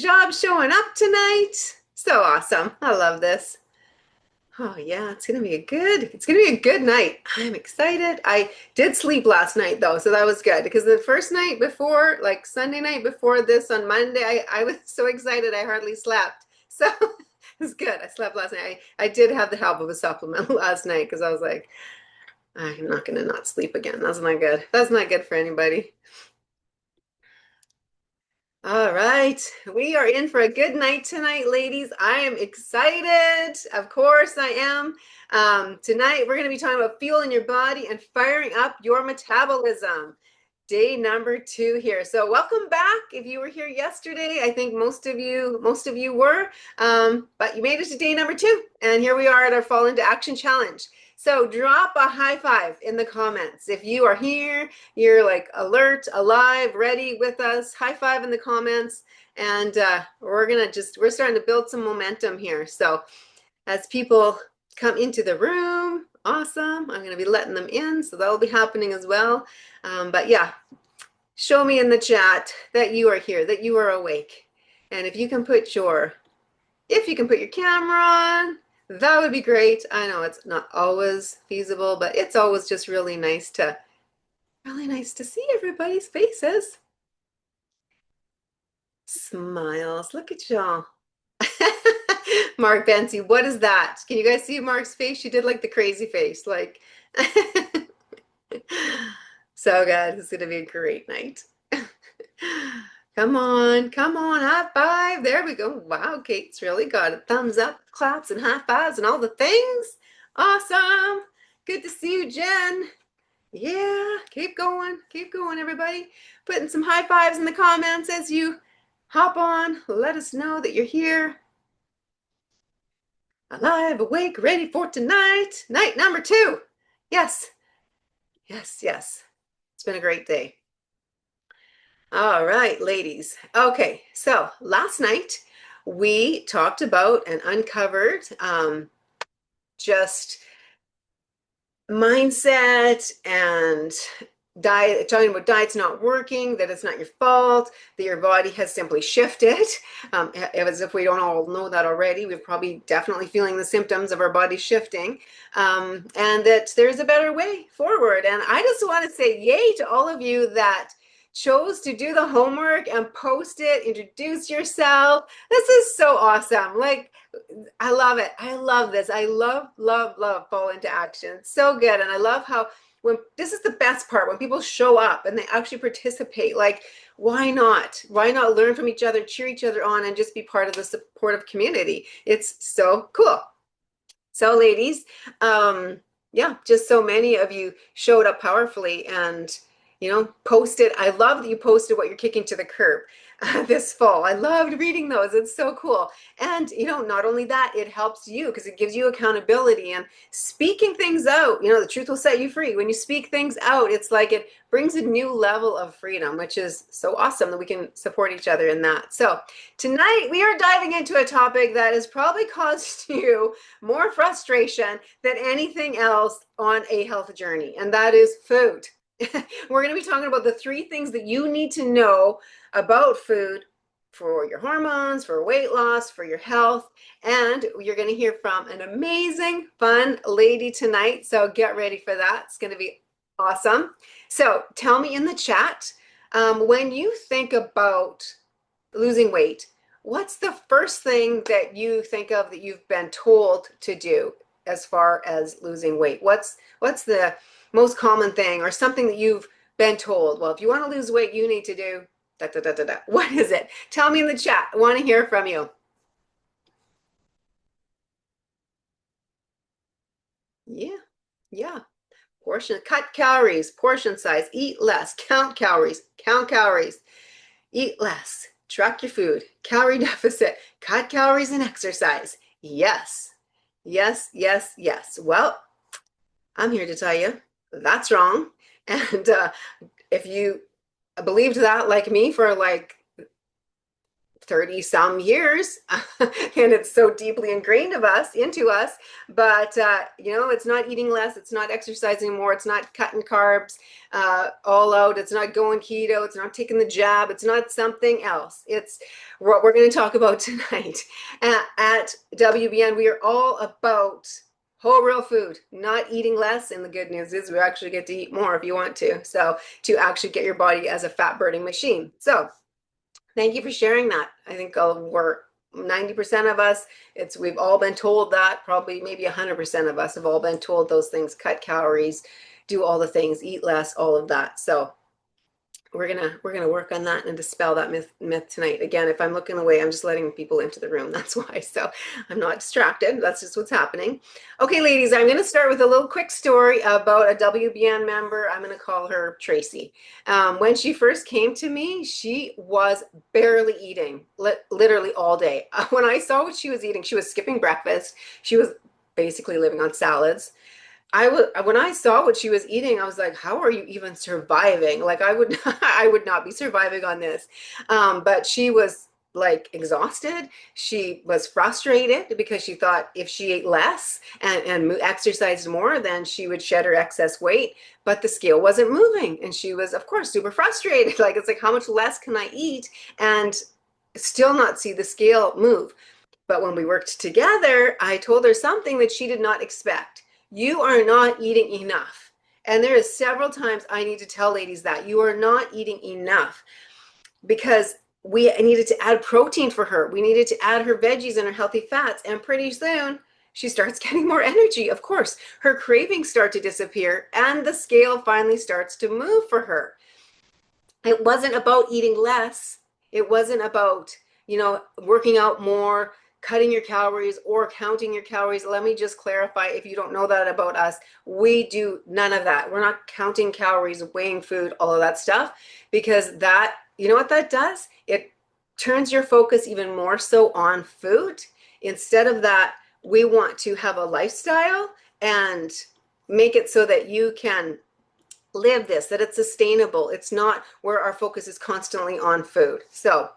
job showing up tonight. So awesome. I love this. Oh yeah, it's gonna be a good night. I'm excited. I did sleep last night though, so that was good because the first night before, like Sunday night before this on Monday, I was so excited I hardly slept. So it was good. I slept last night. I did have the help of a supplement last night because I was like, I'm not gonna not sleep again. That's not good. That's not good for anybody. All right, we are in for a good night tonight, ladies. I am excited. Of course, I am. Tonight, we're going to be talking about fueling your body and firing up your metabolism. Day number 2 here. So, welcome back. If you were here yesterday, I think most of you were, but you made it to day number 2, and here we are at our Fall into Action Challenge. So, drop a high five in the comments if you are here. You're like alert, alive, ready with us. High five in the comments. And we're starting to build some momentum here. So as people come into the room, awesome. I'm going to be letting them in. So that'll be happening as well. But yeah, show me in the chat that you are here, that you are awake. And if you can put your camera on, that would be great. I know it's not always feasible, but it's always just really nice to see everybody's faces. Smiles. Look at y'all. Mark Bensi, what is that? Can you guys see Mark's face? She did like the crazy face. Like, so good. It's going to be a great night. Come on, high five. There we go. Wow, Kate's really got it. Thumbs up, claps, and high fives, and all the things. Awesome. Good to see you, Jen. Yeah, keep going, everybody. Putting some high fives in the comments as you hop on. Let us know that you're here. Alive, awake, ready for tonight. Night number 2. Yes, yes, yes. It's been a great day. All right, ladies. Okay, so last night we talked about and uncovered just mindset and diet, talking about diet's not working, that it's not your fault, that your body has simply shifted. As if we don't all know that already, we're probably definitely feeling the symptoms of our body shifting, and that there's a better way forward. And I just want to say yay to all of you that chose to do the homework and post it, introduce yourself. This is so awesome. Like, I love it. I love this. I love, love, love Fall into Action. It's so good. And I love how this is the best part, when people show up and they actually participate. Like, why not? Why not learn from each other, cheer each other on, and just be part of the supportive community? It's so cool. So ladies, yeah, just so many of you showed up powerfully and posted. I love that you posted what you're kicking to the curb this fall. I loved reading those. It's so cool. And not only that, it helps you because it gives you accountability and speaking things out. The truth will set you free. When you speak things out, it's like it brings a new level of freedom, which is so awesome that we can support each other in that. So tonight we are diving into a topic that has probably caused you more frustration than anything else on a health journey, and that is food. We're going to be talking about the 3 things that you need to know about food for your hormones, for weight loss, for your health. And you're going to hear from an amazing, fun lady tonight. So get ready for that. It's going to be awesome. So tell me in the chat, when you think about losing weight, what's the first thing that you think of that you've been told to do as far as losing weight? What's the most common thing, or something that you've been told? Well, if you want to lose weight, you need to do da, da, da, da, da. What is it? Tell me in the chat. I want to hear from you. Yeah. Cut calories, portion size, eat less, count calories, eat less, track your food, calorie deficit, cut calories, and exercise. Yes. Well, I'm here to tell you that's wrong. And if you believed that like me for like 30 some years and it's so deeply ingrained into us. But it's not eating less, it's not exercising more, it's not cutting carbs all out, it's not going keto, it's not taking the jab, it's not something else. It's what we're going to talk about tonight. At WBN, we are all about whole real food, not eating less. And the good news is we actually get to eat more if you want to. So to actually get your body as a fat burning machine. So thank you for sharing that. I think we're 90% of us, we've all been told that. Probably maybe 100% of us have all been told those things: cut calories, do all the things, eat less, all of that. So we're gonna work on that and dispel that myth tonight. Again, if I'm looking away, I'm just letting people into the room. That's why. So I'm not distracted. That's just what's happening. Okay, ladies, I'm going to start with a little quick story about a WBN member. I'm going to call her Tracy. When she first came to me, she was barely eating, literally all day. When I saw what she was eating, she was skipping breakfast. She was basically living on salads. When I saw what she was eating, I was like, how are you even surviving? Like I would not be surviving on this. But she was like exhausted. She was frustrated because she thought if she ate less and exercised more, then she would shed her excess weight. But the scale wasn't moving. And she was, of course, super frustrated. Like, it's like, how much less can I eat and still not see the scale move? But when we worked together, I told her something that she did not expect. You are not eating enough. And there is several times I need to tell ladies that you are not eating enough, because we needed to add protein for her. We needed to add her veggies and her healthy fats. And pretty soon she starts getting more energy. Of course, her cravings start to disappear and the scale finally starts to move for her. It wasn't about eating less. It wasn't about, working out more, cutting your calories, or counting your calories. Let me just clarify, if you don't know that about us, we do none of that. We're not counting calories, weighing food, all of that stuff, because that, you know what that does? It turns your focus even more so on food. Instead of that, we want to have a lifestyle and make it so that you can live this, that it's sustainable. It's not where our focus is constantly on food. So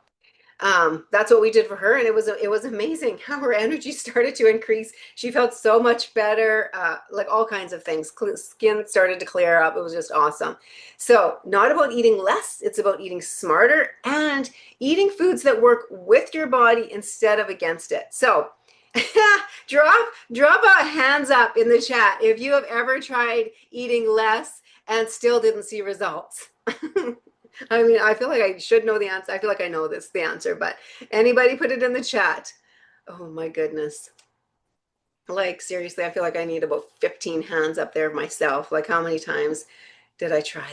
that's what we did for her, and it was amazing how her energy started to increase. She felt so much better, like all kinds of things. Skin started to clear up. It was just awesome. So not about eating less, it's about eating smarter and eating foods that work with your body instead of against it. So drop a hands up in the chat if you have ever tried eating less and still didn't see results. I mean, I feel like I should know the answer. I feel like I know the answer, but anybody put it in the chat. Oh my goodness. Like, seriously, I feel like I need about 15 hands up there myself. Like, how many times did I try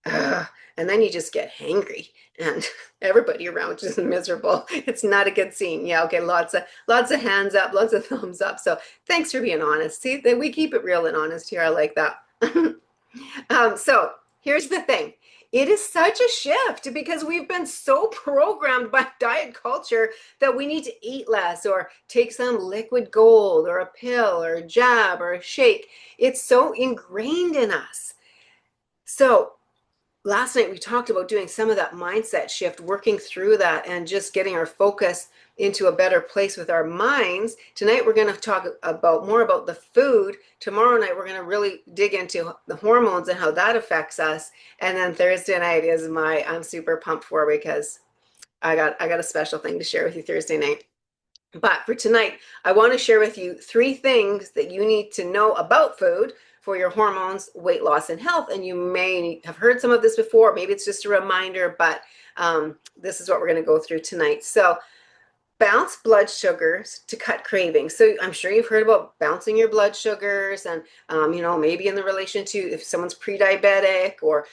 that? And then you just get hangry and everybody around is miserable. It's not a good scene. Yeah, okay, lots of hands up, lots of thumbs up. So thanks for being honest. See, that we keep it real and honest here. I like that. So here's the thing. It is such a shift because we've been so programmed by diet culture that we need to eat less or take some liquid gold or a pill or a jab or a shake. It's so ingrained in us. So last night we talked about doing some of that mindset shift, working through that and just getting our focus into a better place with our minds. Tonight we're going to talk more about the food. Tomorrow night we're going to really dig into the hormones and how that affects us. And then Thursday night is I'm super pumped for, because I got a special thing to share with you Thursday night. But for tonight, I want to share with you 3 things that you need to know about food for your hormones, weight loss, and health. And you may have heard some of this before. Maybe it's just a reminder, but this is what we're going to go through tonight. So bounce blood sugars to cut cravings. So I'm sure you've heard about bouncing your blood sugars and, maybe in the relation to if someone's pre-diabetic or,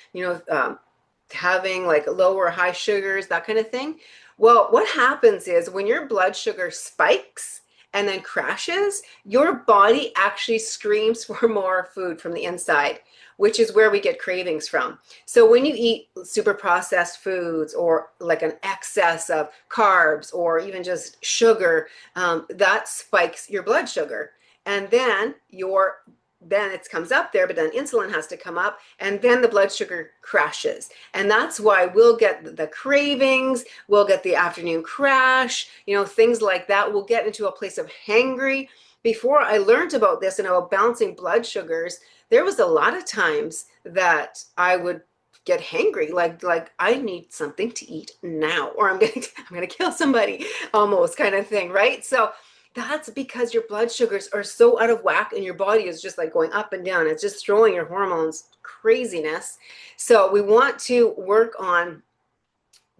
having like low or high sugars, that kind of thing. Well, what happens is when your blood sugar spikes and then crashes, your body actually screams for more food from the inside, which is where we get cravings from. So when you eat super processed foods or like an excess of carbs or even just sugar, that spikes your blood sugar. And then your then it comes up there, but then insulin has to come up, and then the blood sugar crashes. And that's why we'll get the cravings, we'll get the afternoon crash, things like that. We'll get into a place of hangry. Before I learned about this and about balancing blood sugars, there was a lot of times that I would get hangry, like I need something to eat now, or I'm gonna kill somebody, almost, kind of thing, right? So that's because your blood sugars are so out of whack and your body is just like going up and down. It's just throwing your hormones craziness. So we want to work on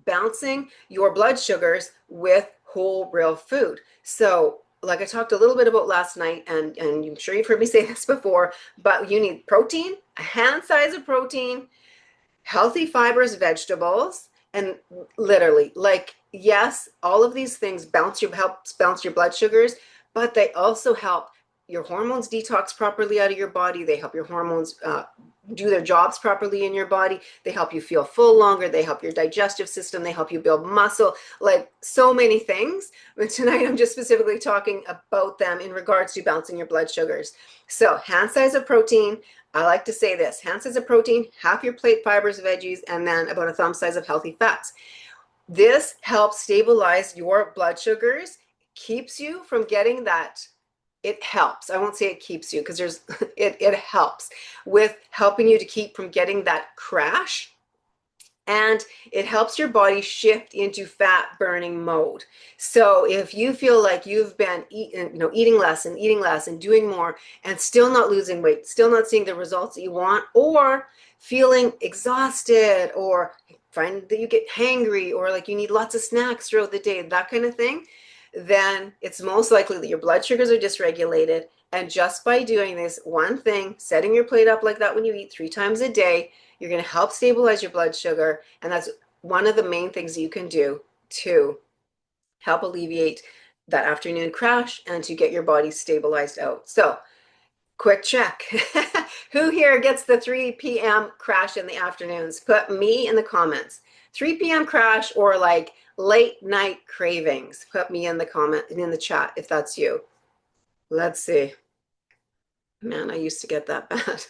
balancing your blood sugars with whole real food. So like I talked a little bit about last night, and I'm sure you've heard me say this before, but you need protein, a hand size of protein, healthy fibers, vegetables, and literally, like, yes, all of these things helps bounce your blood sugars, but they also help your hormones detox properly out of your body. They help your hormones do their jobs properly in your body. They help you feel full longer. They help your digestive system. They help you build muscle, like so many things. But tonight I'm just specifically talking about them in regards to balancing your blood sugars. So hand size of protein, I like to say this: hand size of protein, half your plate fibers, veggies, and then about a thumb size of healthy fats. This helps stabilize your blood sugars, keeps you from getting that. It helps. I won't say it keeps you, because it helps with helping you to keep from getting that crash. And it helps your body shift into fat burning mode. So if you feel like you've been eating less and doing more and still not losing weight, still not seeing the results that you want, or feeling exhausted, or find that you get hangry, or like you need lots of snacks throughout the day, that kind of thing, then it's most likely that your blood sugars are dysregulated. And just by doing this one thing, setting your plate up like that when you eat 3 times a day, you're going to help stabilize your blood sugar. And that's one of the main things you can do to help alleviate that afternoon crash and to get your body stabilized out. So quick check. Who here gets the 3 p.m. crash in the afternoons? Put me in the comments. 3 p.m. crash, or like late night cravings. Put me in the chat if that's you. Let's see. Man, I used to get that bad.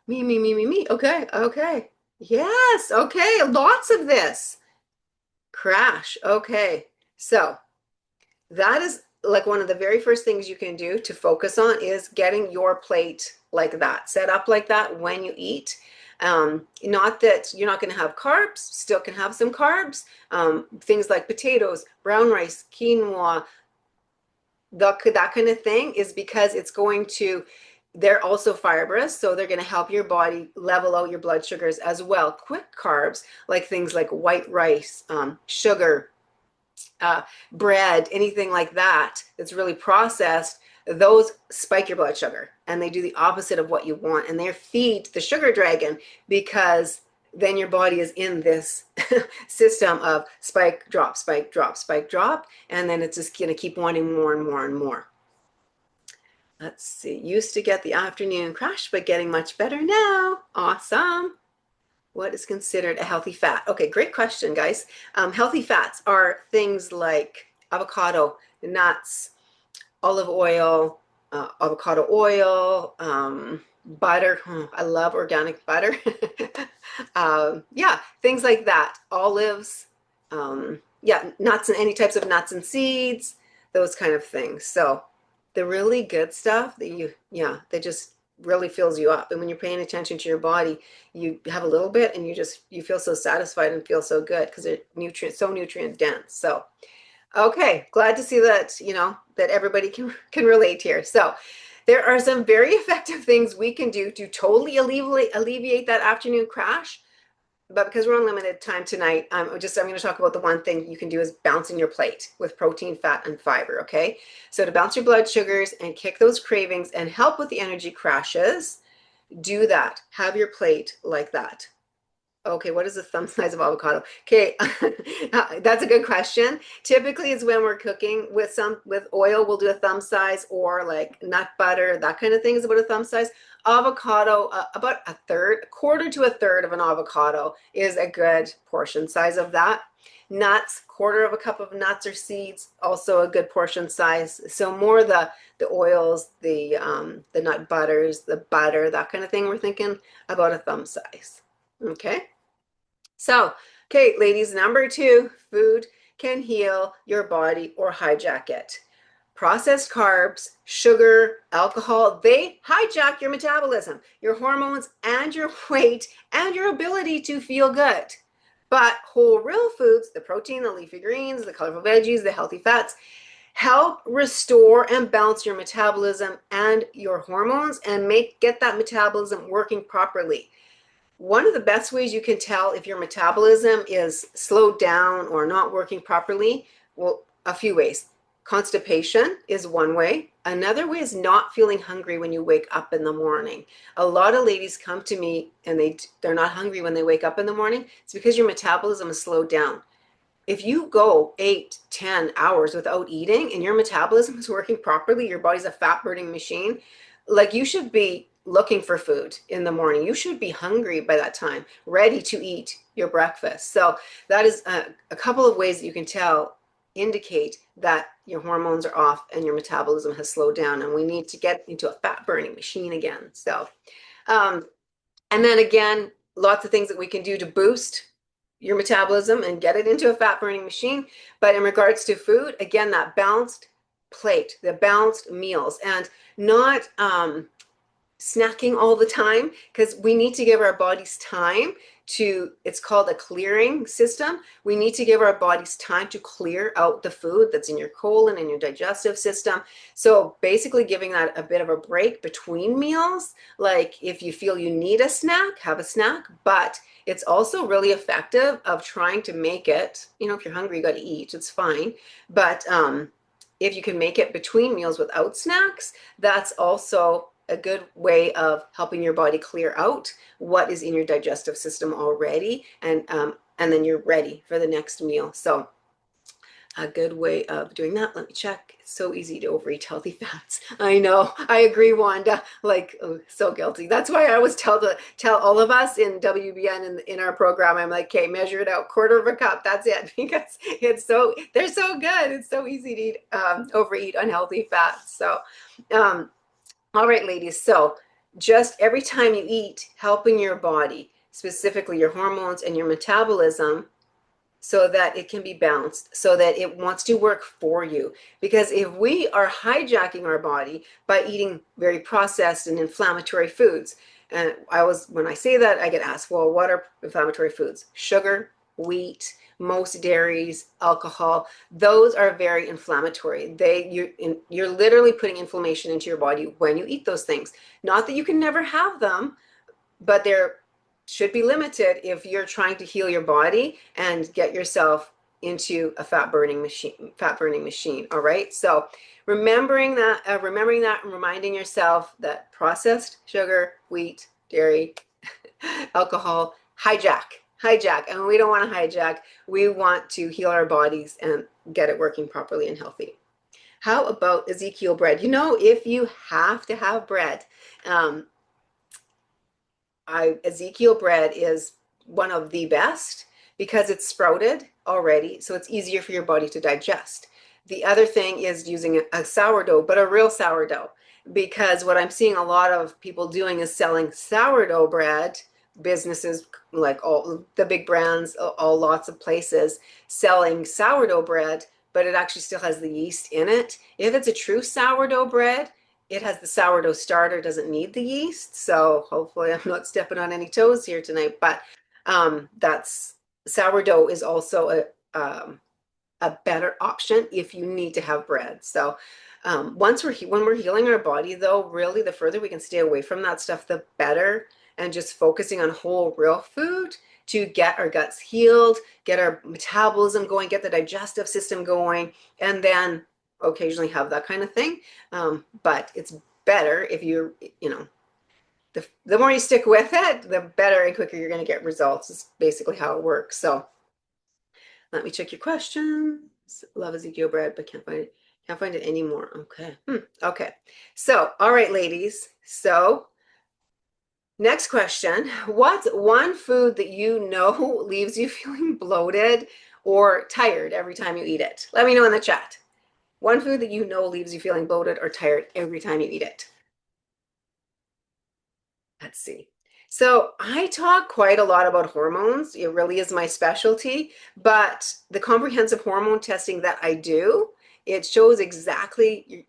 Me. Okay. Yes, okay, lots of this. Crash, okay. So that is like one of the very first things you can do to focus on, is getting your plate like that, set up like that when you eat. Not that you're not going to have carbs, still can have some carbs. Things like potatoes, brown rice, quinoa, that kind of thing, is because they're also fibrous, so they're going to help your body level out your blood sugars as well. Quick carbs, like things like white rice, sugar, bread, anything like that that's really processed, those spike your blood sugar, and they do the opposite of what you want, and they feed the sugar dragon, because then your body is in this system of spike, drop, spike, drop, spike, drop, and then it's just going to keep wanting more and more and more. Let's see, used to get the afternoon crash, but getting much better now. Awesome. What is considered a healthy fat? Okay, great question, guys. Healthy fats are things like avocado, nuts, olive oil, avocado oil, butter. I love organic butter. Yeah, things like that. Olives, yeah, nuts, and any types of nuts and seeds, those kind of things. So the really good stuff that just really fills you up. And when you're paying attention to your body, you have a little bit and you feel so satisfied and feel so good, because they're so nutrient dense. So, okay, glad to see that, that everybody can relate here. So there are some very effective things we can do to totally alleviate that afternoon crash. But because we're on limited time tonight, I'm going to talk about the one thing you can do, is balancing your plate with protein, fat, and fiber, okay? So to balance your blood sugars and kick those cravings and help with the energy crashes, do that. Have your plate like that. Okay, what is the thumb size of avocado? Okay, that's a good question. Typically, it's when we're cooking with oil, we'll do a thumb size, or like nut butter, that kind of thing is about a thumb size. Avocado, about a third, a quarter to a third of an avocado is a good portion size of that. Nuts, quarter of a cup of nuts or seeds, also a good portion size. So more the oils, the nut butters, the butter, that kind of thing. We're thinking about a thumb size. Okay. So, okay, ladies, number two, food can heal your body or hijack it. Processed carbs, sugar, alcohol, they hijack your metabolism, your hormones, and your weight, and your ability to feel good. But whole real foods, the protein, the leafy greens, the colorful veggies, the healthy fats, help restore and balance your metabolism and your hormones and get that metabolism working properly. One of the best ways you can tell if your metabolism is slowed down or not working properly, well, a few ways. Constipation is one way. Another way is not feeling hungry when you wake up in the morning. A lot of ladies come to me and they're not hungry when they wake up in the morning. It's because your metabolism is slowed down. If you go 8, 10 hours without eating and your metabolism is working properly, your body's a fat burning machine, like you should be looking for food in the morning. You should be hungry by that time, ready to eat your breakfast. So that is a couple of ways that you can indicate that your hormones are off and your metabolism has slowed down, and we need to get into a fat burning machine again. So, and then again, lots of things that we can do to boost your metabolism and get it into a fat burning machine. But in regards to food, again, that balanced plate, the balanced meals, and not snacking all the time, because we need to give our bodies time to, it's called a clearing system. We need to give our bodies time to clear out the food that's in your colon and your digestive system. So basically giving that a bit of a break between meals. Like if you feel you need a snack, have a snack, but it's also really effective of trying to make it, if you're hungry, you got to eat, it's fine. But if you can make it between meals without snacks, that's also a good way of helping your body clear out what is in your digestive system already, and then you're ready for the next meal. So a good way of doing that, let me check. It's so easy to overeat healthy fats. I know, I agree, Wanda. Like, oh, so guilty. That's why I always tell all of us in WBN in our program, I'm like, okay, measure it out, quarter of a cup. That's it, because they're so good. It's so easy to eat, overeat unhealthy fats. So. All right, ladies. So just every time you eat, helping your body, specifically your hormones and your metabolism, so that it can be balanced, so that it wants to work for you. Because if we are hijacking our body by eating very processed and inflammatory foods, and when I say that, I get asked, well, what are inflammatory foods? Sugar, wheat, most dairies, alcohol, those are very inflammatory. You're literally putting inflammation into your body when you eat those things. Not that you can never have them, but they're should be limited if you're trying to heal your body and get yourself into a fat burning machine. All right. So remembering that and reminding yourself that processed sugar, wheat, dairy, alcohol, hijack. And we don't want to hijack. We want to heal our bodies and get it working properly and healthy. How about Ezekiel bread? If you have to have bread, Ezekiel bread is one of the best because it's sprouted already, so it's easier for your body to digest. The other thing is using a sourdough, but a real sourdough, because what I'm seeing a lot of people doing is selling sourdough bread. Businesses like all the big brands, all lots of places selling sourdough bread, but it actually still has the yeast in it. If it's a true sourdough bread, it has the sourdough starter, doesn't need the yeast. So hopefully I'm not stepping on any toes here tonight, but that's sourdough is also a better option if you need to have bread. So when we're healing our body, though, really the further we can stay away from that stuff, the better, and just focusing on whole real food to get our guts healed, get our metabolism going, get the digestive system going, and then occasionally have that kind of thing. But it's better if you're, the more you stick with it, the better and quicker you're going to get results. It's basically how it works. So let me check your questions. Love Ezekiel bread, but can't find it anymore. Okay. Okay. So, all right, ladies. So next question. What's one food that you know leaves you feeling bloated or tired every time you eat it? Let me know in the chat. One food that you know leaves you feeling bloated or tired every time you eat it. Let's see. So I talk quite a lot about hormones. It really is my specialty, but the comprehensive hormone testing that I do, it shows exactly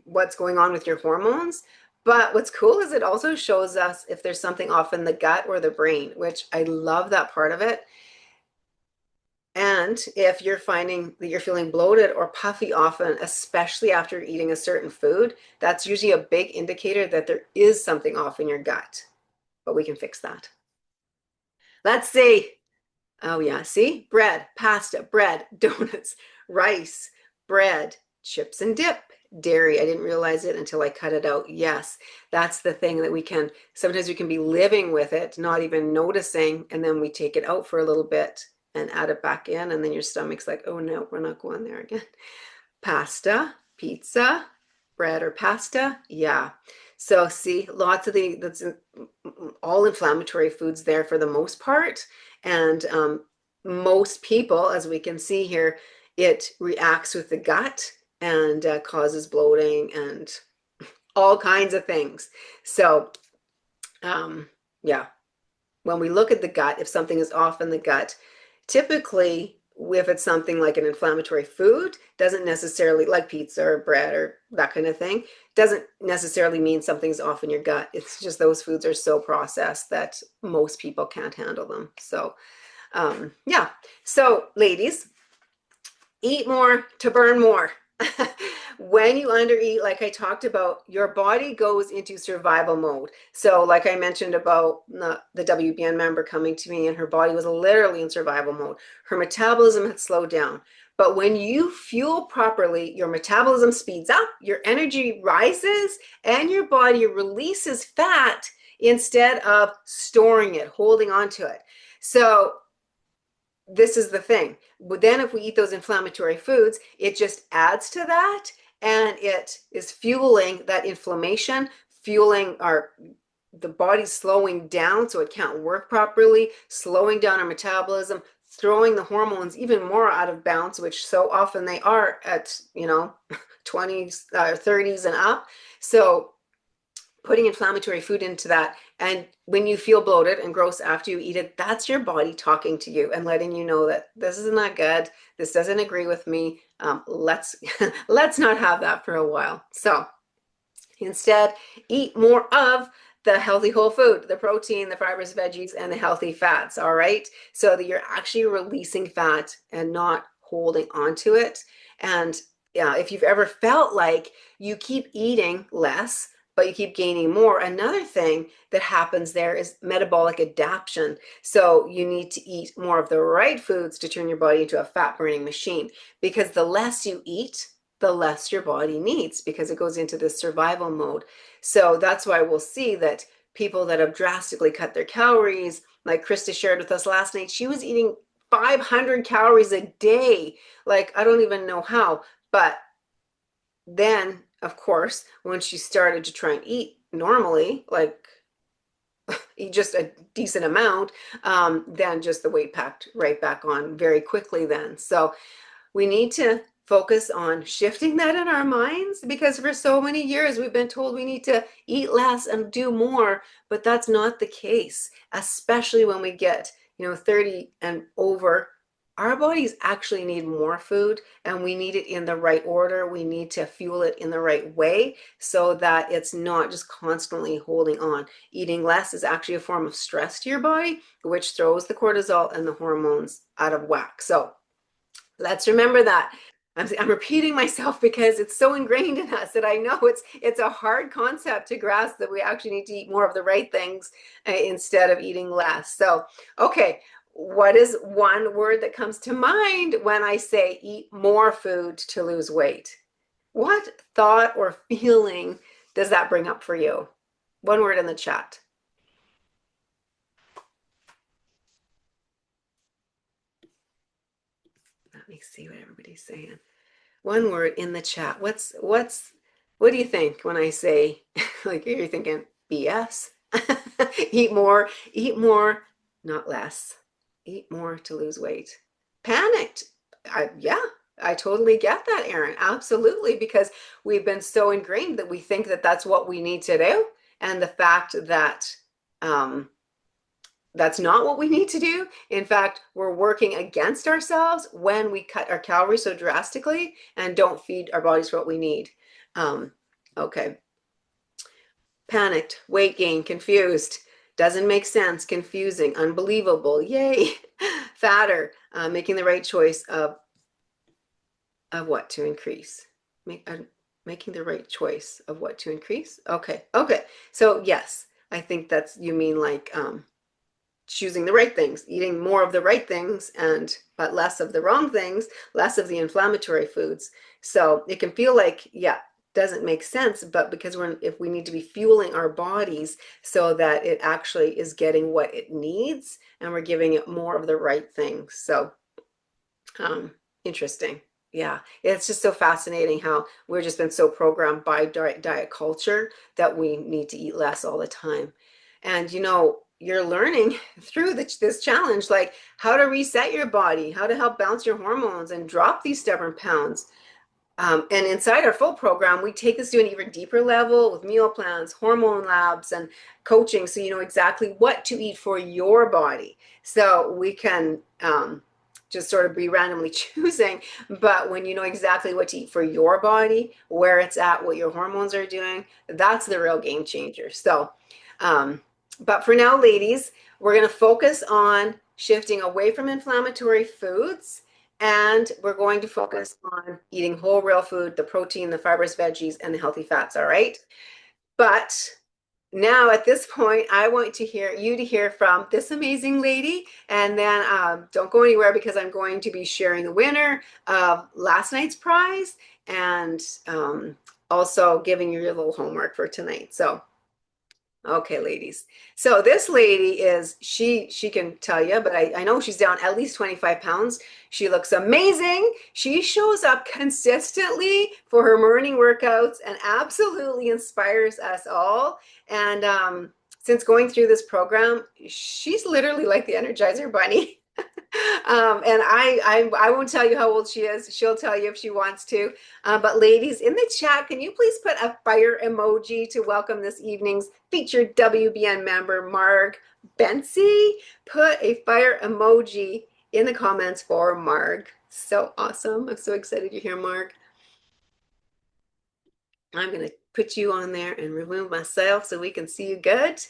what's going on with your hormones. But what's cool is it also shows us if there's something off in the gut or the brain, which I love that part of it. And if you're finding that you're feeling bloated or puffy often, especially after eating a certain food, that's usually a big indicator that there is something off in your gut. But we can fix that. Let's see. Oh, yeah. See? Bread, pasta, bread, donuts, rice, bread, chips and dip, dairy. I didn't realize it until I cut it out. Yes, that's the thing that sometimes we can be living with it, not even noticing, and then we take it out for a little bit and add it back in, and then your stomach's like, oh no, we're not going there again. Pasta, pizza, bread or pasta. Yeah. So see, lots of that's all inflammatory foods there for the most part. And most people, as we can see here, it reacts with the gut and causes bloating and all kinds of things. So yeah, when we look at the gut, if something is off in the gut, typically if it's something like an inflammatory food, doesn't necessarily, like pizza or bread or that kind of thing, doesn't necessarily mean something's off in your gut. It's just those foods are so processed that most people can't handle them. So yeah. So ladies, eat more to burn more. When you undereat, like I talked about, your body goes into survival mode. So like I mentioned about the WBN member coming to me and her body was literally in survival mode. Her metabolism had slowed down. But when you fuel properly, your metabolism speeds up, your energy rises, and your body releases fat instead of storing it, holding on to it. So this is the thing. But then if we eat those inflammatory foods, it just adds to that, and it is fueling that inflammation, fueling the body slowing down so it can't work properly, slowing down our metabolism, throwing the hormones even more out of bounds, which so often they are at 20s 30s and up. So putting inflammatory food into that, and when you feel bloated and gross after you eat it, that's your body talking to you and letting you know that this is not good, this doesn't agree with me, let's let's not have that for a while. So instead, eat more of the healthy whole food, the protein, the fibers, veggies, and the healthy fats, all right? So that you're actually releasing fat and not holding onto it. And yeah, if you've ever felt like you keep eating less, but you keep gaining more, another thing that happens there is metabolic adaptation. So you need to eat more of the right foods to turn your body into a fat burning machine, because the less you eat, the less your body needs, because it goes into this survival mode. So that's why we'll see that people that have drastically cut their calories, like Krista shared with us last night, she was eating 500 calories a day. Like, I don't even know how. But then, of course, when she started to try and eat normally, like eat just a decent amount, then just the weight packed right back on very quickly then. So we need to focus on shifting that in our minds, because for so many years we've been told we need to eat less and do more, but that's not the case, especially when we get 30 and over. Our bodies actually need more food, and we need it in the right order. We need to fuel it in the right way so that it's not just constantly holding on. Eating less is actually a form of stress to your body, which throws the cortisol and the hormones out of whack. So let's remember that. I'm repeating myself because it's so ingrained in us that I know it's a hard concept to grasp, that we actually need to eat more of the right things instead of eating less. So, okay, what is one word that comes to mind when I say eat more food to lose weight? What thought or feeling does that bring up for you? One word in the chat. Let me see what everybody's saying. One word in the chat. What do you think when I say, like, you're thinking BS? Eat more, not less. Eat more to lose weight. Panicked. Yeah, I totally get that, Erin. Absolutely, because we've been so ingrained that we think that that's what we need to do. And the fact that um, that's not what we need to do. In fact, we're working against ourselves when we cut our calories so drastically and don't feed our bodies what we need. Um, okay. Panicked, weight gain, confused, doesn't make sense, confusing, unbelievable, yay. Fatter, making the right choice of what to increase. Making the right choice of what to increase. Okay. So yes, I think that's, you mean like choosing the right things, eating more of the right things but less of the wrong things, less of the inflammatory foods. So it can feel like, yeah, doesn't make sense, but because if we need to be fueling our bodies so that it actually is getting what it needs and we're giving it more of the right things. So interesting. Yeah, it's just so fascinating how we've just been so programmed by diet culture that we need to eat less all the time. And you're learning through this challenge, like how to reset your body, how to help balance your hormones and drop these stubborn pounds. And inside our full program, we take this to an even deeper level with meal plans, hormone labs, and coaching. So you know exactly what to eat for your body. So we can just sort of be randomly choosing. But when you know exactly what to eat for your body, where it's at, what your hormones are doing, that's the real game changer. So, but for now, ladies, we're going to focus on shifting away from inflammatory foods, and we're going to focus on eating whole, real food, the protein, the fibers, veggies, and the healthy fats. All right. But now at this point, I want to hear from this amazing lady. And then don't go anywhere because I'm going to be sharing the winner of last night's prize and also giving you your little homework for tonight. So okay, ladies. So this lady she can tell you, but I know she's down at least 25 pounds. She looks amazing. She shows up consistently for her morning workouts and absolutely inspires us all. And since going through this program, she's literally like the Energizer Bunny. And I won't tell you how old she is. She'll tell you if she wants to. But ladies, in the chat, can you please put a fire emoji to welcome this evening's featured WBN member, Marg Bensi? Put a fire emoji in the comments for Marg. So awesome. I'm so excited you're here, Marg. I'm going to put you on there and remove myself so we can see you good.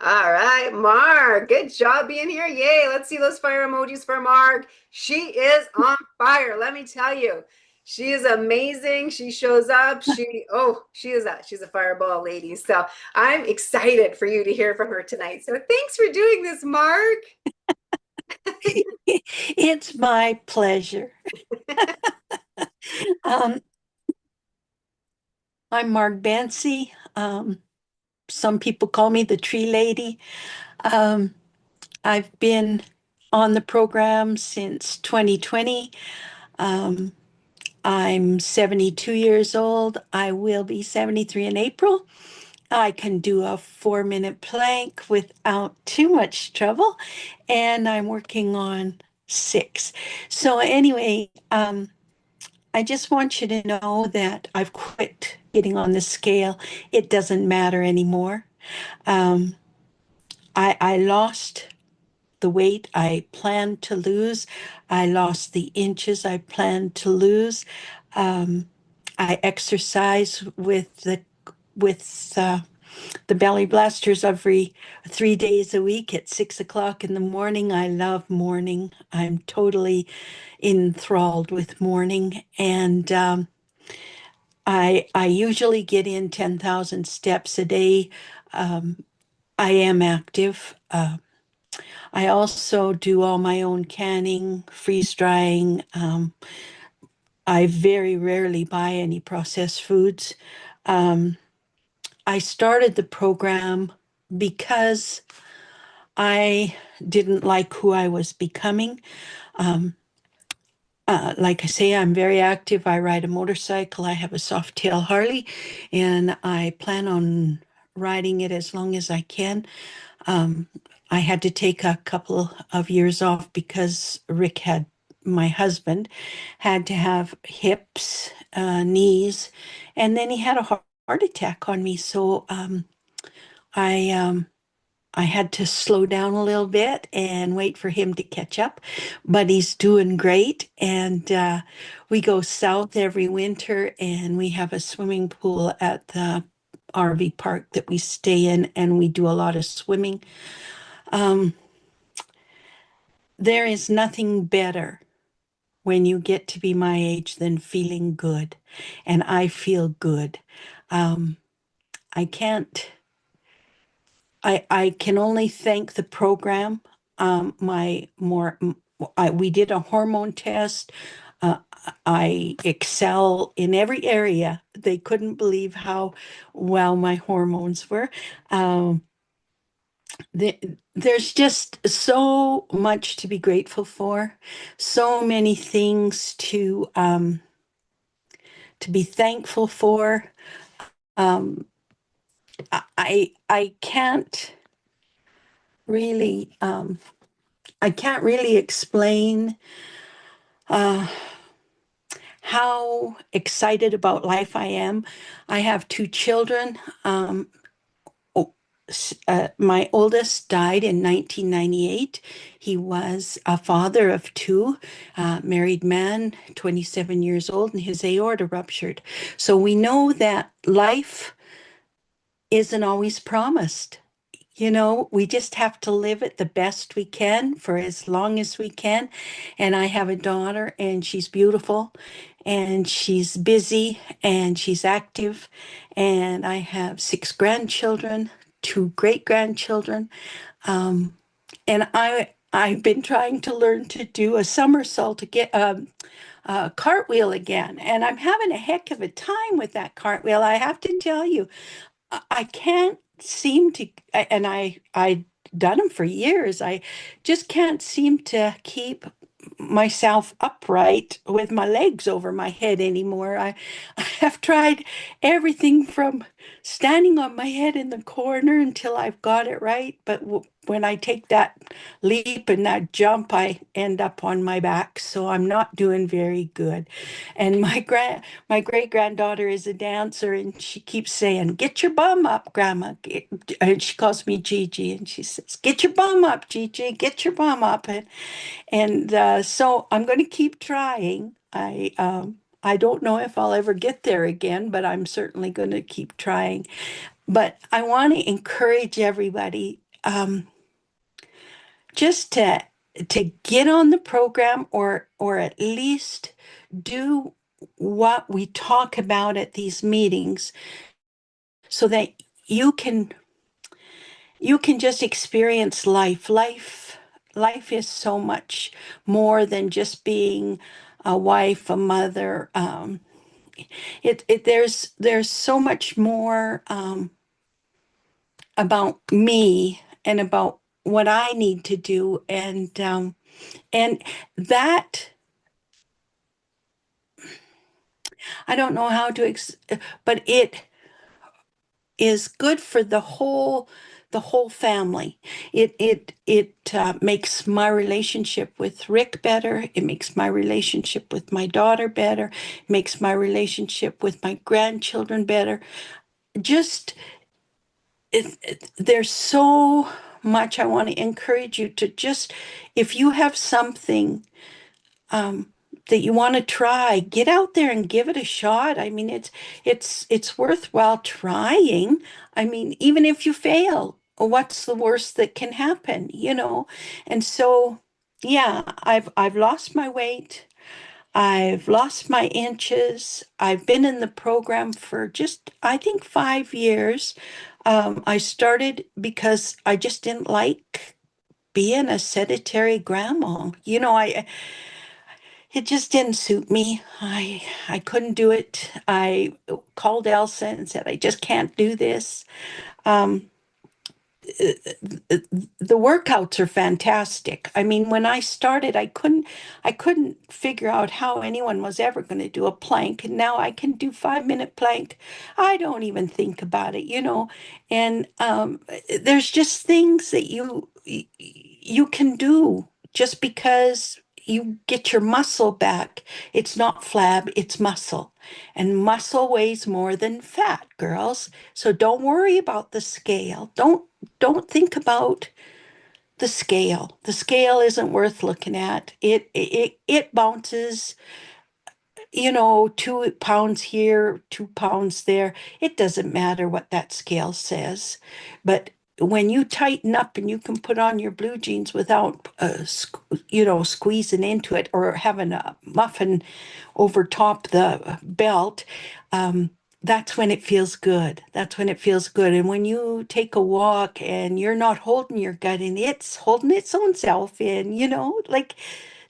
All right, Marg, good job being here. Yay, let's see those fire emojis for Marg. She is on fire, let me tell you. She is amazing. She shows up. She's a fireball lady. So I'm excited for you to hear from her tonight. So thanks for doing this, Marg. It's my pleasure. I'm Marg Bancy. Some people call me the tree lady. Um, I've been on the program since 2020. Um, I'm 72 years old. I will be 73 in April. I can do a 4-minute plank without too much trouble, and I'm working on 6. So anyway, I just want you to know that I've quit getting on the scale. It doesn't matter anymore. Um, I lost the weight I planned to lose. I lost the inches I planned to lose. Um, I exercise with the belly blasters every 3 days a week at 6 o'clock in the morning. I love morning. I'm totally enthralled with morning, and I usually get in 10,000 steps a day. I am active. I also do all my own canning, freeze drying, I very rarely buy any processed foods. Um, I started the program because I didn't like who I was becoming. Um, like I say, I'm very active. I ride a motorcycle. I have a Softail Harley, and I plan on riding it as long as I can. Um, I had to take a couple of years off because my husband, had to have hips, knees, and then he had a heart attack on me. So I I had to slow down a little bit and wait for him to catch up, but he's doing great. And we go south every winter, and we have a swimming pool at the RV park that we stay in, and we do a lot of swimming. Um, there is nothing better when you get to be my age than feeling good, and I feel good. Um, I can't. I can only thank the program. My more we did a hormone test. Uh, I excel in every area. They couldn't believe how well my hormones were. Um, there's just so much to be grateful for, so many things to be thankful for. Um, I can't really I can't really explain uh, how excited about life I am. I have two children. Oh, my oldest died in 1998. He was a father of two, married man, 27 years old, and his aorta ruptured. So we know that life isn't always promised. You know, we just have to live it the best we can for as long as we can. And I have a daughter, and she's beautiful, and she's busy, and she's active. And I have six grandchildren, two great grandchildren. Um, and I've been trying to learn to do a somersault to get a cartwheel again. And I'm having a heck of a time with that cartwheel, I have to tell you. I can't seem to, and I done them for years. I just can't seem to keep myself upright with my legs over my head anymore. I have tried everything from standing on my head in the corner until I've got it right, but when I take that leap and that jump, I end up on my back, so I'm not doing very good. And my great granddaughter is a dancer, and she keeps saying, "Get your bum up, Grandma." And she calls me Gigi, and she says, "Get your bum up, Gigi. Get your bum up." And so I'm going to keep trying. I don't know if I'll ever get there again, but I'm certainly going to keep trying. But I want to encourage everybody just to get on the program, or at least do what we talk about at these meetings, so that you can you can just experience life. Life is so much more than just being a wife, a mother. There's so much more about me and about what I need to do, and that I don't know how to, but it is good for the whole family. It makes my relationship with Rick better. It makes my relationship with my daughter better. It makes my relationship with my grandchildren better. Just there's so much I want to encourage you to just, if you have something um, that you want to try, get out there and give it a shot. I mean, it's worthwhile trying. I mean, even if you fail, what's the worst that can happen, you know? And so, yeah, I've lost my weight. I've lost my inches. I've been in the program for just, I think, 5 years. I started because I just didn't like being a sedentary grandma. You know, it just didn't suit me. I couldn't do it. I called Elsa and said, I just can't do this. Um, the workouts are fantastic. I mean, when I started, I couldn't figure out how anyone was ever going to do a plank. And now I can do 5 minute plank. I don't even think about it, you know. And there's just things that you can do just because you get your muscle back. It's not flab, it's muscle. And muscle weighs more than fat, girls. So don't worry about the scale. Don't think about the scale. The scale isn't worth looking at. It bounces, 2 pounds here, 2 pounds there. It doesn't matter what that scale says. But when you tighten up and you can put on your blue jeans without, squeezing into it or having a muffin over top the belt, um, that's when it feels good. That's when it feels good. And when you take a walk and you're not holding your gut in, it's holding its own self in, like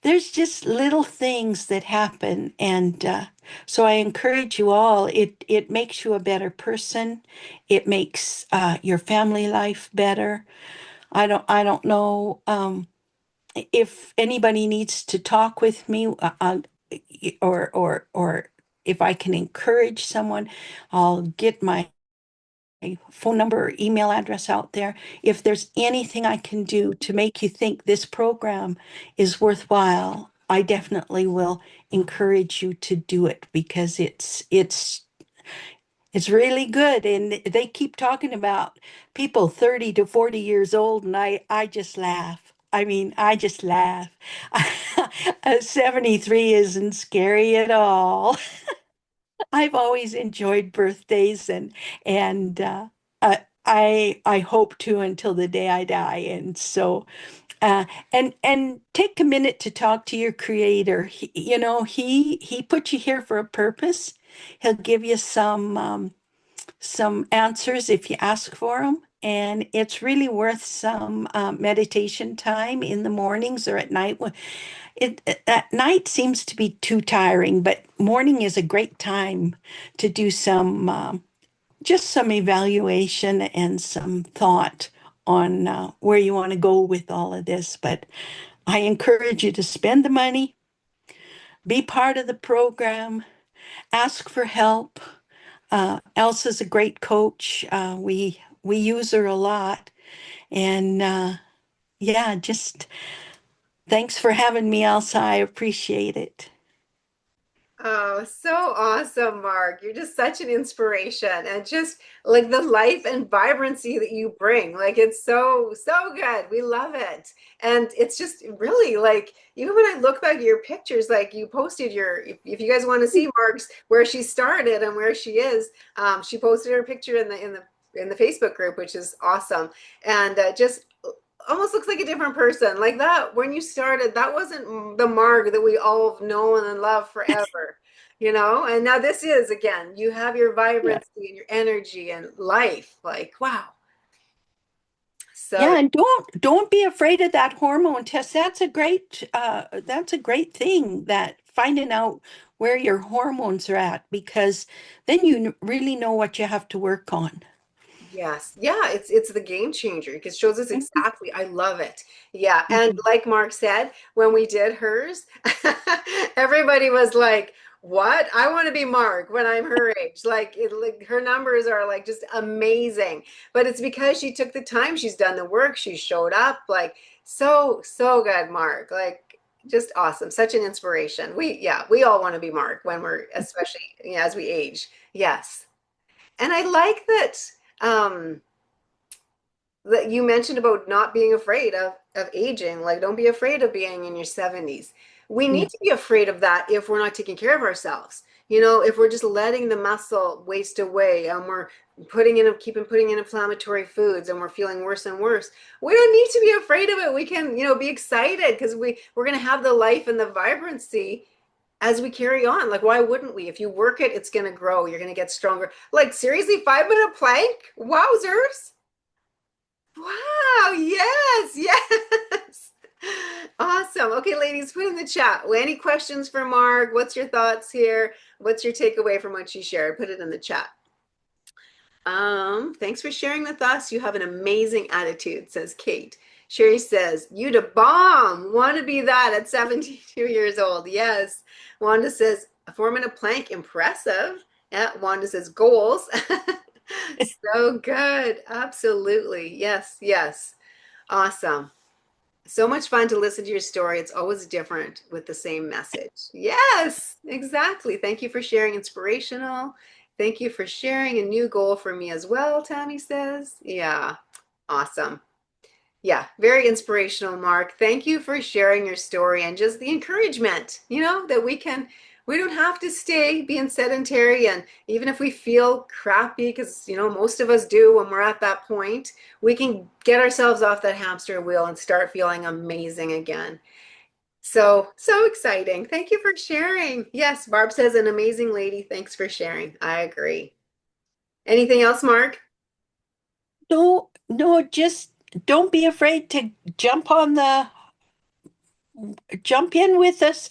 there's just little things that happen. And so I encourage you all, it makes you a better person. It makes your family life better. I don't know if anybody needs to talk with me, or if I can encourage someone, I'll get my phone number or email address out there. If there's anything I can do to make you think this program is worthwhile, I definitely will encourage you to do it because it's really good. And they keep talking about people 30 to 40 years old, and I just laugh. I mean, I just laugh. 73 isn't scary at all. I've always enjoyed birthdays, and I hope to until the day I die. And so and take a minute to talk to your creator. He put you here for a purpose. He'll give you some answers if you ask for them. And it's really worth some meditation time in the mornings or at night. At night seems to be too tiring, but morning is a great time to do just some evaluation and some thought on where you want to go with all of this. But I encourage you to spend the money, be part of the program, ask for help. Elsa's a great coach. We use her a lot, and yeah, just thanks for having me, Elsa. I appreciate it. Oh, so awesome, Mark. You're just such an inspiration and just like the life and vibrancy that you bring. Like it's so, so good. We love it. And it's just really like, even when I look back at your pictures, like you posted if you guys want to see Mark's where she started and where she is, she posted her picture in the Facebook group, which is awesome. And just almost looks like a different person. Like that, when you started, that wasn't the Mark that we all have known and loved forever, And now this is, again, you have your Yeah. vibrancy and your energy and life. Like, wow. So, Yeah, and don't be afraid of that hormone test. That's a great thing, that finding out where your hormones are at, because then you really know what you have to work on. yes. Yeah, it's the game changer because it shows us Mhm, exactly. I love it. Yeah. And mhm. like Mark said, when we did hers, everybody was like, what? I want to be Mark when I'm her age. Like her numbers are like just amazing. But it's because she took the time, she's done the work, she showed up, like so, so good, Mark. Like just awesome. Such an inspiration. We all want to be Mark when we're especially as we age. Yes. And I like um that you mentioned about not being afraid of aging. Like don't be afraid of being in your 70s. We Yeah. need to be afraid of that if we're not taking care of ourselves. If we're just letting the muscle waste away and we're keeping putting in inflammatory foods and we're feeling worse and worse, we don't need to be afraid of it. We can, be excited because we're going to have the life and the vibrancy as we carry on. Like, why wouldn't we? If you work it, it's going to grow. You're going to get stronger. Like, seriously, 5 minute plank? Wowzers. Wow. Yes. Yes. Awesome. Okay, ladies, put in the chat. Any questions for Mark? What's your thoughts here? What's your takeaway from what she shared? Put it in the chat. Thanks for sharing with us. You have an amazing attitude, says Kate. Sherry says, you the bomb. Want to be that at 72 years old. Yes. Wanda says, forming a plank, impressive. Yeah, Wanda says, goals. So good. Absolutely. Yes, yes. Awesome. So much fun to listen to your story. It's always different with the same message. Yes, exactly. Thank you for sharing inspirational. Thank you for sharing a new goal for me as well, Tammy says. Yeah, awesome. Yeah, very inspirational, Mark. Thank you for sharing your story and just the encouragement, that we don't have to stay being sedentary. And even if we feel crappy, because, most of us do when we're at that point, we can get ourselves off that hamster wheel and start feeling amazing again. So, so exciting. Thank you for sharing. Yes, Barb says, an amazing lady. Thanks for sharing. I agree. Anything else, Mark? No, no, just don't be afraid to jump in with us.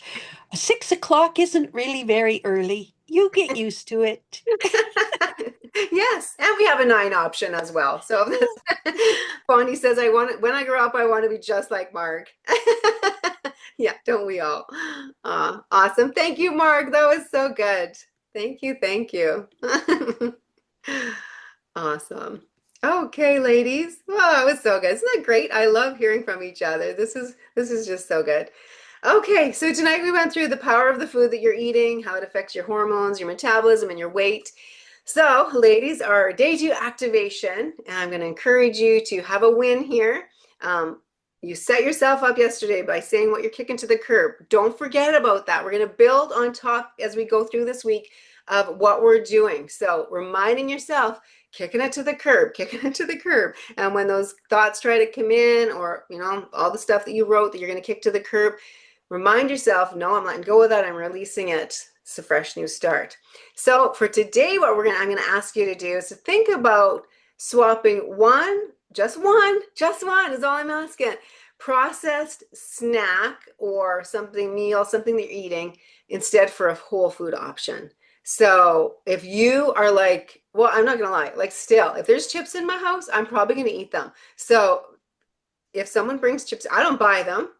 6 o'clock isn't really very early. You get used to it. Yes, and we have a 9 option as well. So Bonnie says, when I grow up, I want to be just like Mark. Yeah, don't we all? Awesome. Thank you, Mark. That was so good. Thank you. Thank you. Awesome. Okay, ladies. Wow, it was so good. Isn't that great? I love hearing from each other. This is just so good. Okay, so tonight we went through the power of the food that you're eating, how it affects your hormones, your metabolism, and your weight. So, ladies, our day 2 activation, and I'm going to encourage you to have a win here. You set yourself up yesterday by saying what you're kicking to the curb. Don't forget about that. We're going to build on top as we go through this week of what we're doing. So, reminding yourself, kicking it to the curb, kicking it to the curb. And when those thoughts try to come in, or, all the stuff that you wrote that you're going to kick to the curb, remind yourself, no, I'm letting go of that. I'm releasing it. It's a fresh new start. So for today, what I'm going to ask you to do is to think about swapping just one is all I'm asking, processed snack or something that you're eating instead for a whole food option. So if you are like, well, I'm not going to lie, like still, if there's chips in my house, I'm probably going to eat them. So if someone brings chips, I don't buy them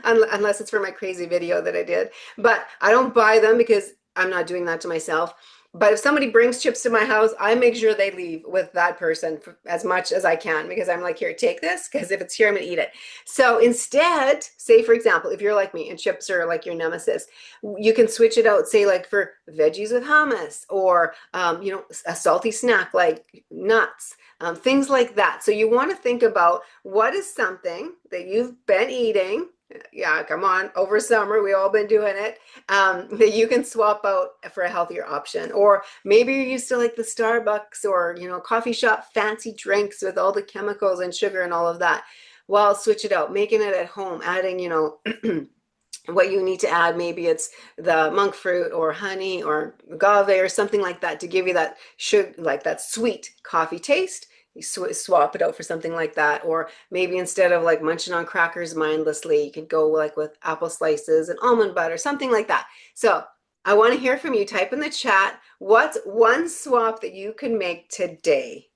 unless it's for my crazy video that I did, but I don't buy them because I'm not doing that to myself. But if somebody brings chips to my house, I make sure they leave with that person as much as I can, because I'm like, here, take this, because if it's here, I'm gonna eat it. So instead, say for example, if you're like me and chips are like your nemesis, you can switch it out, say like for veggies with hummus, or a salty snack like nuts, things like that. So you want to think about what is something that you've been eating. Yeah, come on, over summer, we all been doing it, that you can swap out for a healthier option. Or maybe you're used to like the Starbucks or, coffee shop fancy drinks with all the chemicals and sugar and all of that. Well, switch it out, making it at home, adding, what you need to add. Maybe it's the monk fruit or honey or agave or something like that to give you that sugar, like that sweet coffee taste. You swap it out for something like that. Or maybe instead of like munching on crackers mindlessly, you could go like with apple slices and almond butter, something like that. So I want to hear from you. Type in the chat, what's one swap that you can make today?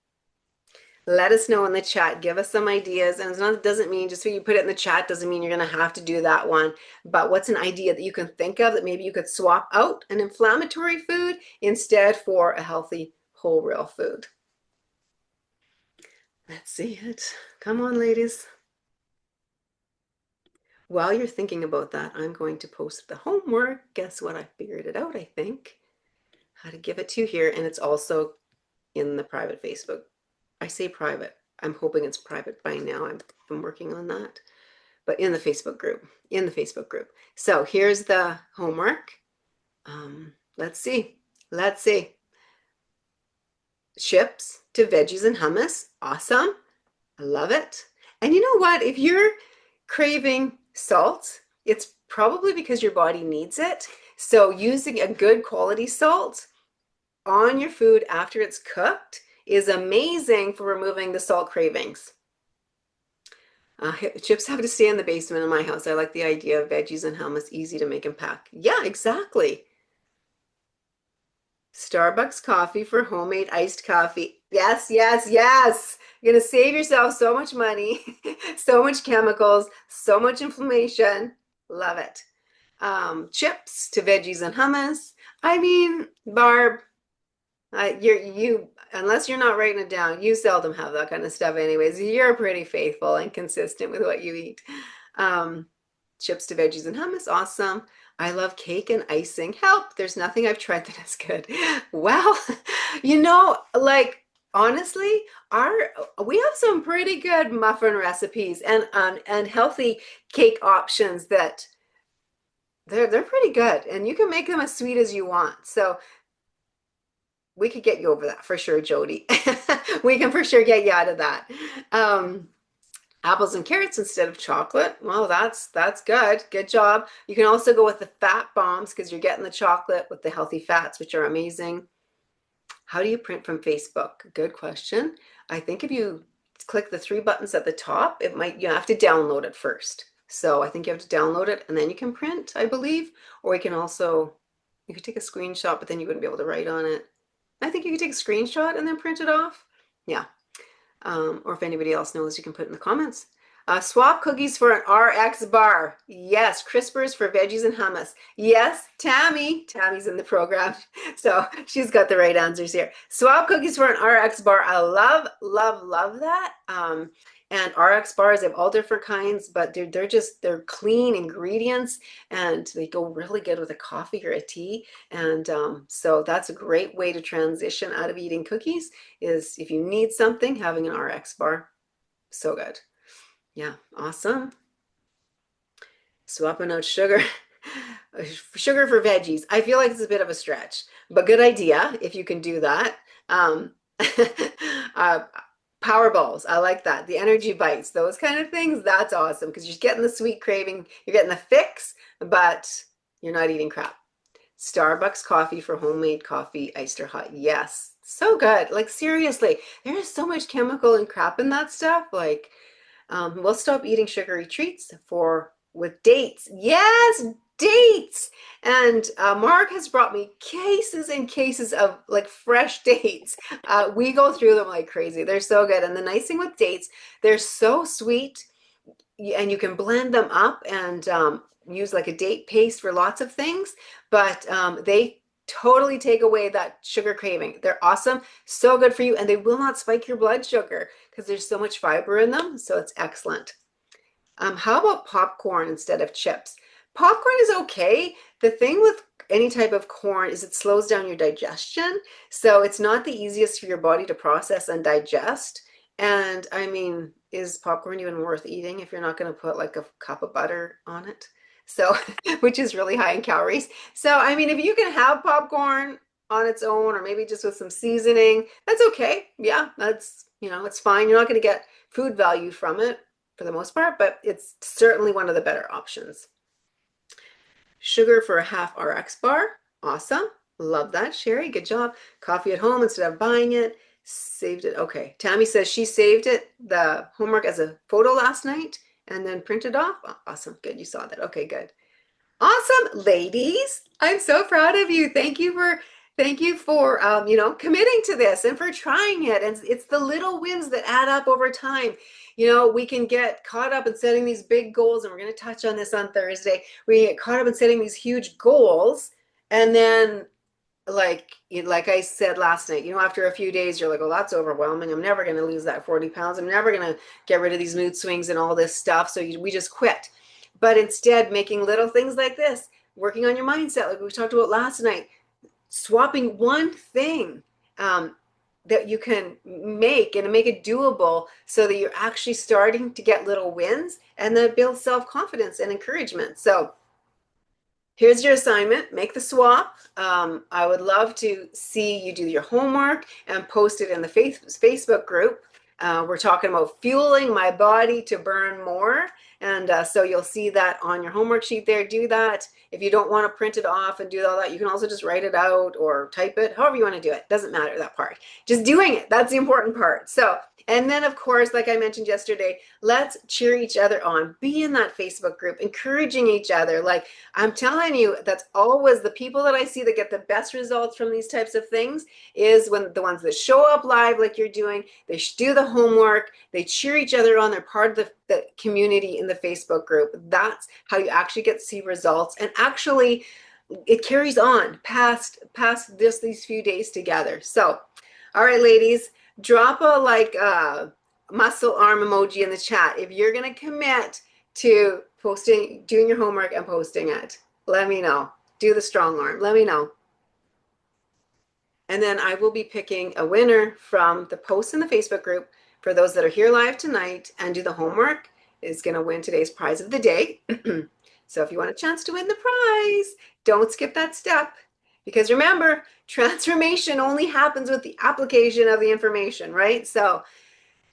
Let us know in the chat. Give us some ideas. And it doesn't mean just so you put it in the chat doesn't mean you're going to have to do that one. But what's an idea that you can think of that maybe you could swap out an inflammatory food instead for a healthy whole real food? Let's see it. Come on, ladies. While you're thinking about that, I'm going to post the homework. Guess what? I figured it out, I think. How to give it to you here. And it's also in the private Facebook. I say private. I'm hoping it's private by now. I've been working on that. But in the Facebook group. So here's the homework. Let's see. Chips to veggies and hummus. Awesome. I love it. And you know what? If you're craving salt, it's probably because your body needs it. So using a good quality salt on your food after it's cooked is amazing for removing the salt cravings. Chips have to stay in the basement in my house. I like the idea of veggies and hummus, easy to make and pack. Yeah, exactly. Starbucks coffee for homemade iced coffee. Yes, yes, yes. You're gonna save yourself so much money, so much chemicals, so much inflammation. Love it. Chips to veggies and hummus. I mean, Barb, you unless you're not writing it down, you seldom have that kind of stuff anyways. You're pretty faithful and consistent with what you eat. Um, Chips to veggies and hummus, awesome. I love cake and icing. Help, there's nothing I've tried that is good. Well, like honestly, our we have some pretty good muffin recipes and healthy cake options that they're pretty good, and you can make them as sweet as you want. So we could get you over that for sure, Jody. We can for sure get you out of that. Um, Apples and carrots instead of chocolate. Well, that's good. Good job. You can also go with the fat bombs because you're getting the chocolate with the healthy fats, which are amazing. How do you print from Facebook? Good question. I think if you click the three buttons at the top, you have to download it first. So I think you have to download it and then you can print, I believe. Or you could take a screenshot, but then you wouldn't be able to write on it. I think you could take a screenshot and then print it off. Yeah. Or if anybody else knows, you can put it in the comments. Swap cookies for an RX bar. Yes, crispers for veggies and hummus. Yes, Tammy's in the program, so she's got the right answers here. Swap cookies for an RX bar. I love, love, love that. And RX bars, they have all different kinds, but they're clean ingredients and they go really good with a coffee or a tea. And so that's a great way to transition out of eating cookies is if you need something, having an RX bar. So good. Yeah, awesome. Swapping out sugar. Sugar for veggies. I feel like it's a bit of a stretch, but good idea if you can do that. Um, uh, Power balls. I like that. The energy bites, those kind of things. That's awesome because you're getting the sweet craving, you're getting the fix, but you're not eating crap. Starbucks coffee for homemade coffee, iced or hot. Yes, so good. Like seriously, there is so much chemical and crap in that stuff. Like, we'll stop eating sugary treats with dates. Yes, dates. And Mark has brought me cases and cases of like fresh dates. We go through them like crazy. They're so good. And the nice thing with dates, they're so sweet, and you can blend them up and use like a date paste for lots of things. But they totally take away that sugar craving. They're awesome, so good for you, and they will not spike your blood sugar because there's so much fiber in them. So it's excellent. How about popcorn instead of chips? Popcorn is okay. The thing with any type of corn is it slows down your digestion. So it's not the easiest for your body to process and digest. And I mean, is popcorn even worth eating if you're not going to put like a cup of butter on it? So, which is really high in calories. So, I mean, if you can have popcorn on its own or maybe just with some seasoning, that's okay. Yeah, it's fine. You're not going to get food value from it for the most part, but it's certainly one of the better options. Sugar for a half RX bar. Awesome. Love that, Sherry. Good job. Coffee at home instead of buying it. Saved it. Okay. Tammy says she saved it, the homework as a photo last night and then printed off. Awesome. Good. You saw that. Okay, good. Awesome, ladies. I'm so proud of you. Thank you for committing to this and for trying it. And it's the little wins that add up over time. We can get caught up in setting these big goals, and we're going to touch on this on Thursday. We get caught up in setting these huge goals, and then like I said last night, after a few days, you're like, oh, that's overwhelming. I'm never going to lose that 40 pounds. I'm never going to get rid of these mood swings and all this stuff. So we just quit. But instead, making little things like this, working on your mindset, like we talked about last night, swapping one thing that you can make and make it doable so that you're actually starting to get little wins and that builds self-confidence and encouragement. So here's your assignment. Make the swap. I would love to see you do your homework and post it in the Facebook group. We're talking about fueling my body to burn more. And so you'll see that on your homework sheet there. Do that. If you don't want to print it off and do all that, you can also just write it out or type it, however you want to do it. Doesn't matter, that part. Just doing it. That's the important part. So, and then of course, like I mentioned yesterday, let's cheer each other on. Be in that Facebook group, encouraging each other. Like I'm telling you, that's always the people that I see that get the best results from these types of things is when the ones that show up live like you're doing, they do the homework, they cheer each other on, they're part of the community in the Facebook group. That's how you actually get to see results. And actually, it carries on past these few days together. So, all right, ladies, drop a muscle arm emoji in the chat if you're going to commit to posting, doing your homework and posting it. Let me know. Do the strong arm. Let me know. And then I will be picking a winner from the post in the Facebook group for those that are here live tonight and do the homework is going to win today's prize of the day. So if you want a chance to win the prize, don't skip that step. Because remember, transformation only happens with the application of the information, right? So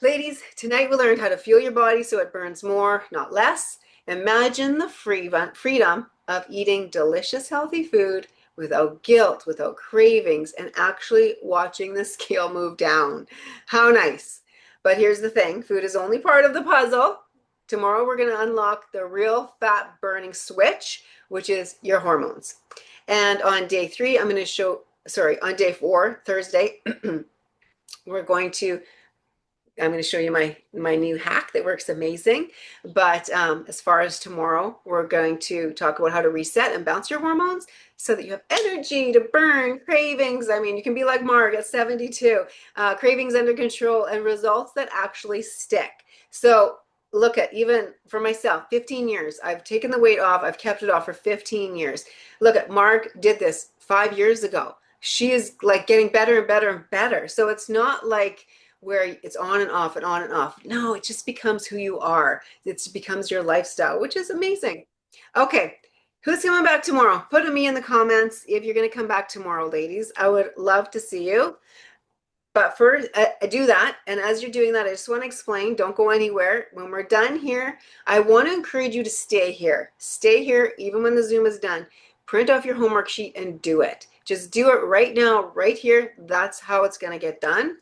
ladies, tonight we learned how to fuel your body so it burns more, not less. Imagine the freedom of eating delicious, healthy food without guilt, without cravings, and actually watching the scale move down. How nice. But here's the thing, food is only part of the puzzle. Tomorrow we're going to unlock the real fat burning switch, which is your hormones. And on day 3, on day 4, Thursday, I'm going to show you my new hack that works amazing. But as far as tomorrow, we're going to talk about how to reset and bounce your hormones so that you have energy to burn, cravings. I mean, you can be like Mark at 72, cravings under control, and results that actually stick. So look at, even for myself, 15 years, I've taken the weight off. I've kept it off for 15 years. Look at Mark did this 5 years ago. She is like getting better and better and better. So it's not like where it's on and off and on and off. No, it just becomes who you are. It becomes your lifestyle, which is amazing. Okay, who's coming back tomorrow? Put a me in the comments if you're going to come back tomorrow, ladies. I would love to see you. But first, do that. And as you're doing that, I just want to explain, don't go anywhere. When we're done here, I want to encourage you to stay here. Stay here even when the Zoom is done. Print off your homework sheet and do it. Just do it right now, right here. That's how it's going to get done.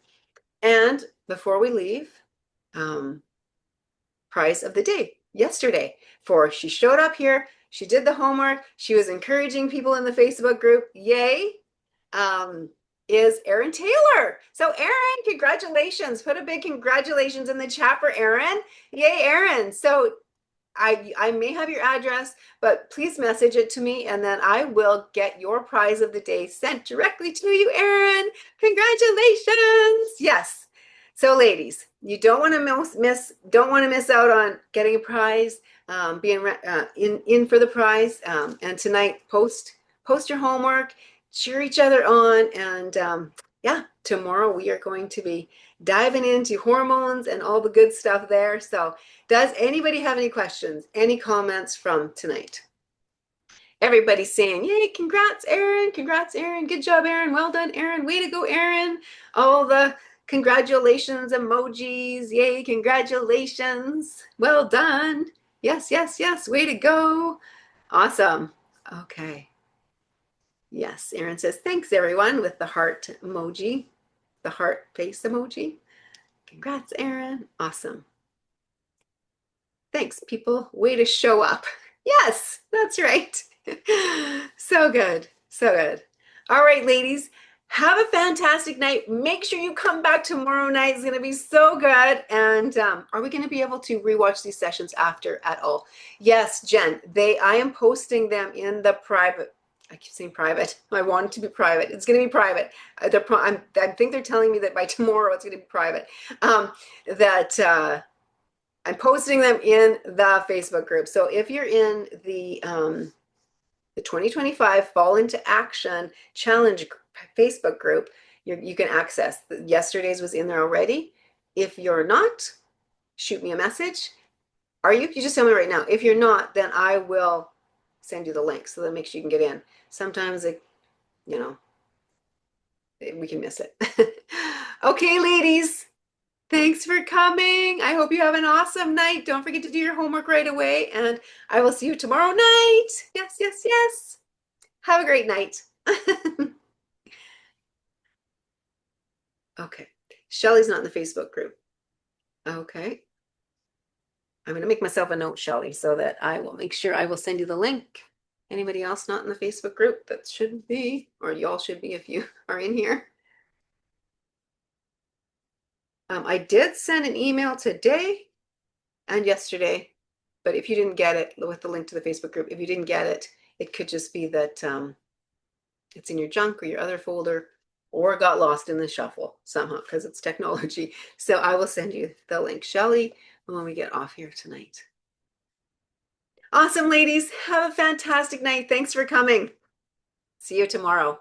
And before we leave, prize of the day yesterday for she showed up here, she did the homework, she was encouraging people in the Facebook group. Yay! Is Erin Taylor. So Erin, congratulations. Put a big congratulations in the chat for Erin. Yay, Erin. So I may have your address, but please message it to me and then I will get your prize of the day sent directly to you, Erin. Congratulations. Yes. So ladies, you don't want to miss out on getting a prize, being in for the prize. And tonight, post your homework, cheer each other on, and yeah, tomorrow we are going to be diving into hormones and all the good stuff there. So does anybody have any questions, any comments from tonight? Everybody's saying, yay, congrats, Erin. Congrats, Erin. Good job, Erin. Well done, Erin. Way to go, Erin. All the congratulations emojis. Yay, congratulations. Well done. Yes, yes, yes. Way to go. Awesome. Okay. Yes, Erin says, thanks, everyone, with the heart emoji, the heart face emoji. Congrats, Erin. Awesome. Thanks, people. Way to show up. Yes, that's right. So good. So good. All right, ladies, have a fantastic night. Make sure you come back tomorrow night. It's going to be so good. And are we going to be able to rewatch these sessions after at all? Yes, Jen, I am posting them in the private. I keep saying private. I want it to be private. It's going to be private. I think they're telling me that by tomorrow it's going to be private. I'm posting them in the Facebook group. So if you're in the 2025 Fall into Action Challenge Facebook group, you can access. Yesterday's was in there already. If you're not, shoot me a message. Are you? You just tell me right now. If you're not, then I will send you the link so that makes sure you can get in. Sometimes we can miss it. Okay, ladies, Thanks for coming. I hope you have an awesome night. Don't forget to do your homework right away, and I will see you tomorrow night. Yes, yes, yes. Have a great night. Okay. Shelly's not in the Facebook group. Okay. I'm going to make myself a note, Shelly, so that I will make sure I will send you the link. Anybody else not in the Facebook group that should be, or y'all should be if you are in here? I did send an email today and yesterday, but if you didn't get it with the link to the Facebook group, if you didn't get it, it could just be that it's in your junk or your other folder or got lost in the shuffle somehow because it's technology. So I will send you the link, Shelly, when we get off here tonight. Awesome, ladies. Have a fantastic night. Thanks for coming. See you tomorrow.